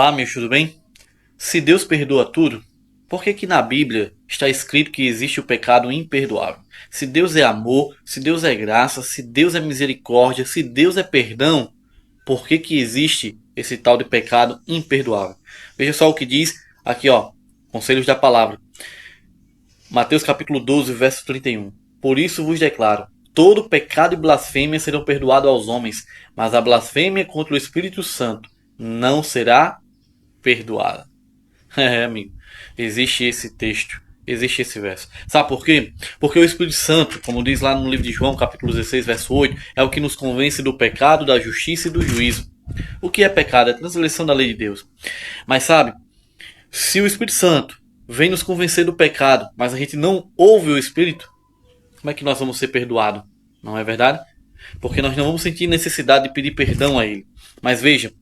Olá, amigos, tudo bem? Se Deus perdoa tudo, por que que na Bíblia está escrito que existe o pecado imperdoável? Se Deus é amor, se Deus é graça, se Deus é misericórdia, se Deus é perdão, por que que existe esse tal de pecado imperdoável? Veja só o que diz aqui, ó, Conselhos da Palavra. Mateus capítulo 12, verso 31. Por isso vos declaro, todo pecado e blasfêmia serão perdoados aos homens, mas a blasfêmia contra o Espírito Santo não será perdoada. É, amigo. Existe esse texto. Existe esse verso. Sabe por quê? Porque o Espírito Santo, como diz lá no livro de João, capítulo 16, verso 8, é o que nos convence do pecado, da justiça e do juízo. O que é pecado? É a transgressão da lei de Deus. Mas sabe, se o Espírito Santo vem nos convencer do pecado, mas a gente não ouve o Espírito, como é que nós vamos ser perdoados? Não é verdade? Porque nós não vamos sentir necessidade de pedir perdão a Ele. Mas veja,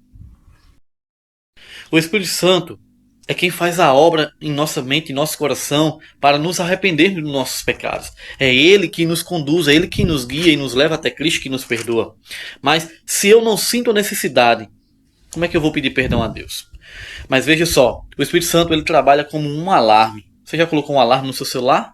o Espírito Santo é quem faz a obra em nossa mente, em nosso coração, para nos arrependermos dos nossos pecados. É Ele que nos conduz, é Ele que nos guia e nos leva até Cristo, que nos perdoa. Mas se eu não sinto a necessidade, como é que eu vou pedir perdão a Deus? Mas veja só, o Espírito Santo ele trabalha como um alarme. Você já colocou um alarme no seu celular?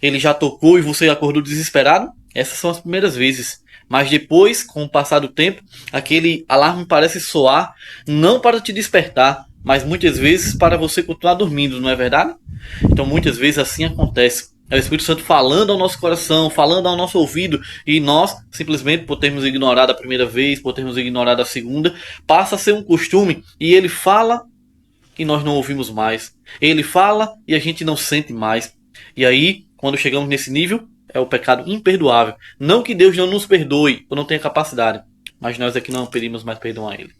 Ele já tocou e você acordou desesperado? Essas são as primeiras vezes. Mas depois, com o passar do tempo, aquele alarme parece soar não para te despertar, mas muitas vezes para você continuar dormindo, não é verdade? Então muitas vezes assim acontece. É o Espírito Santo falando ao nosso coração, falando ao nosso ouvido, e nós, simplesmente por termos ignorado a primeira vez, por termos ignorado a segunda, passa a ser um costume, e ele fala e nós não ouvimos mais. Ele fala e a gente não sente mais. E aí, quando chegamos nesse nível, é o pecado imperdoável. Não que Deus não nos perdoe ou não tenha capacidade, mas nós é que não pedimos mais perdão a Ele.